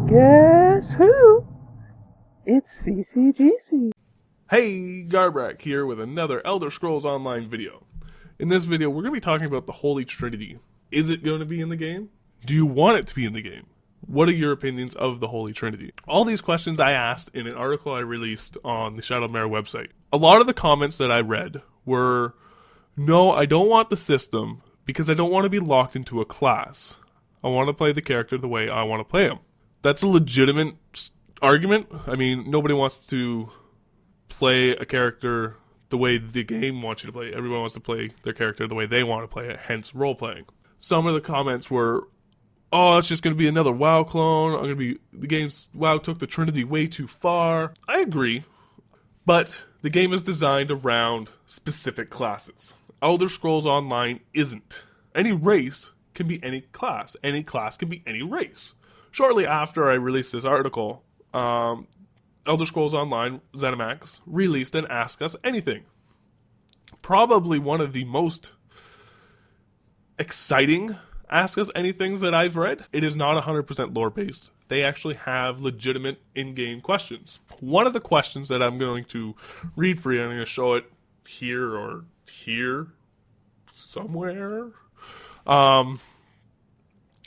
Guess who? It's CCGC. Hey, Garbrak here with another Elder Scrolls Online video. In this video, we're going to be talking about the Holy Trinity. Is it going to be in the game? Do you want it to be in the game? What are your opinions of the Holy Trinity? All these questions I asked in an article I released on the Shadow Mare website. A lot of the comments that I read were, no, I don't want the system because I don't want to be locked into a class. I want to play the character the way I want to play him. That's a legitimate argument. I mean, nobody wants to play a character the way the game wants you to play. Everyone wants to play their character the way they want to play it, hence role-playing. Some of the comments were, oh, it's just going to be another WoW clone. The game's WoW took the Trinity way too far. I agree, but the game is designed around specific classes. Elder Scrolls Online isn't. Any race can be any class. Any class can be any race. Shortly after I released this article, Elder Scrolls Online ZeniMax released an Ask Us Anything. Probably one of the most exciting Ask Us Anythings that I've read. It is not 100% lore-based. They actually have legitimate in-game questions. One of the questions that I'm going to read for you, I'm going to show it here or here, somewhere. And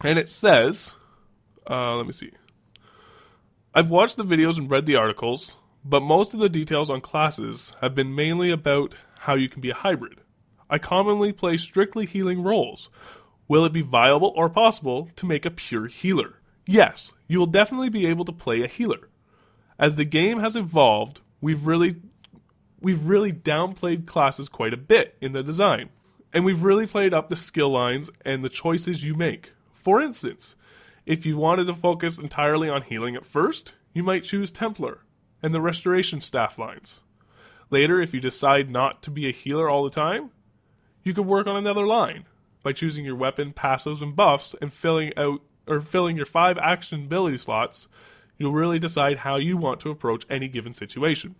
it says, let me see. I've watched the videos and read the articles, but most of the details on classes have been mainly about how you can be a hybrid. I commonly play strictly healing roles. Will it be viable or possible to make a pure healer? Yes, you will definitely be able to play a healer. As the game has evolved, we've really downplayed classes quite a bit in the design. And we've really played up the skill lines and the choices you make. For instance, if you wanted to focus entirely on healing at first, you might choose Templar and the Restoration staff lines. Later, if you decide not to be a healer all the time, you could work on another line by choosing your weapon, passives, and buffs and filling your 5 action ability slots. You'll really decide how you want to approach any given situation.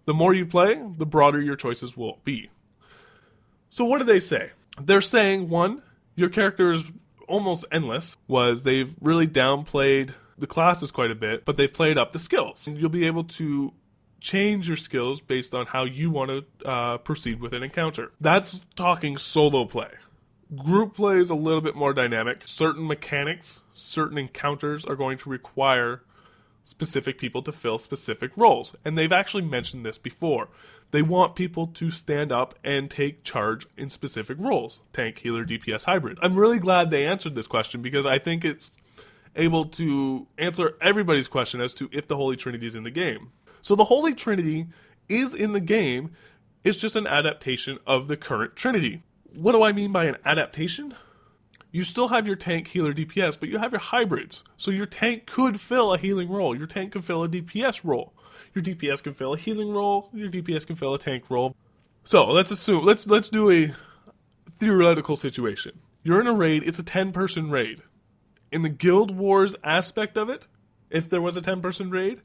The more you play, the broader your choices will be. So what do they say? They're saying, one, your character is almost endless. They've really downplayed the classes quite a bit, but they've played up the skills. And you'll be able to change your skills based on how you want to proceed with an encounter. That's talking solo play. Group play is a little bit more dynamic. Certain mechanics, certain encounters are going to require specific people to fill specific roles. And they've actually mentioned this before. They want people to stand up and take charge in specific roles. Tank, healer, DPS, hybrid. I'm really glad they answered this question because I think it's able to answer everybody's question as to if the Holy Trinity is in the game. So the Holy Trinity is in the game. It's just an adaptation of the current Trinity. What do I mean by an adaptation? You still have your tank, healer, DPS, but you have your hybrids. So your tank could fill a healing role. Your tank could fill a DPS role. Your DPS can fill a healing role. Your DPS can fill a tank role. So let's do a theoretical situation. You're in a raid. It's a 10-person raid. In the Guild Wars aspect of it, if there was a 10-person raid,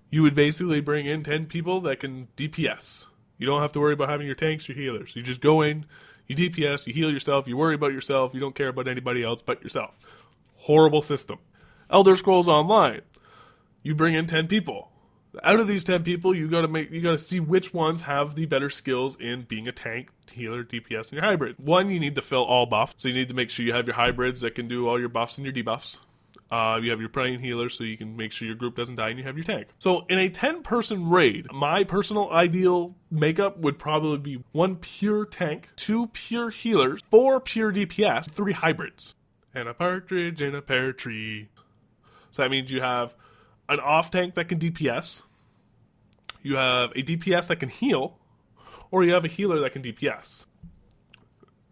you would basically bring in 10 people that can DPS. You don't have to worry about having your tanks, your healers. You just go in, you DPS, you heal yourself, you worry about yourself, you don't care about anybody else but yourself. Horrible system. Elder Scrolls Online, you bring in 10 people. Out of these 10 people, you gotta see which ones have the better skills in being a tank, healer, DPS, and your hybrid. One, you need to fill all buffs, so you need to make sure you have your hybrids that can do all your buffs and your debuffs. You have your praying healer, so you can make sure your group doesn't die, and you have your tank. So in a 10-person raid, my personal ideal makeup would probably be 1 pure tank, 2 pure healers, 4 pure DPS, 3 hybrids, and a partridge in a pear tree. So that means you have an off tank that can DPS, you have a DPS that can heal, or you have a healer that can DPS.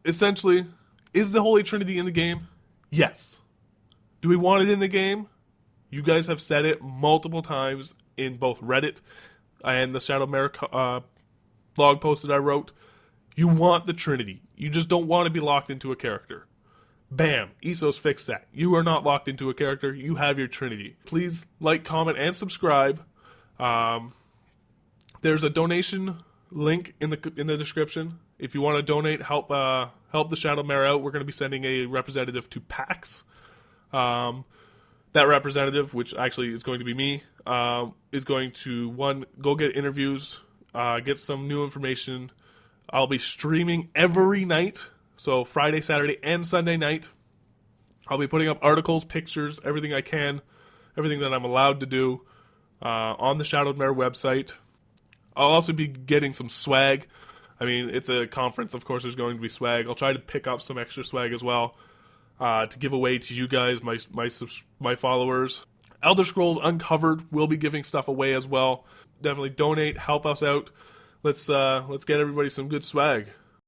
Essentially, is the Holy Trinity in the game? Yes. Do we want it in the game? You guys have said it multiple times in both Reddit and the Shadow Mare blog post that I wrote. You want the Trinity. You just don't want to be locked into a character. Bam, ESO's fixed that. You are not locked into a character. You have your Trinity. Please like, comment, and subscribe. There's a donation link in the description. If you want to donate, help the Shadow Mare out. We're going to be sending a representative to PAX. that representative, which actually is going to be me, is going to, one, go get interviews, get some new information. I'll be streaming every night, so Friday, Saturday, and Sunday night. I'll be putting up articles, pictures, everything I can, everything that I'm allowed to do on the Shadowed Mare website. I'll also be getting some swag. I mean, it's a conference, of course there's going to be swag. I'll try to pick up some extra swag as well to give away to you guys, my followers. Elder Scrolls Uncovered will be giving stuff away as well. Definitely donate, help us out. Let's get everybody some good swag.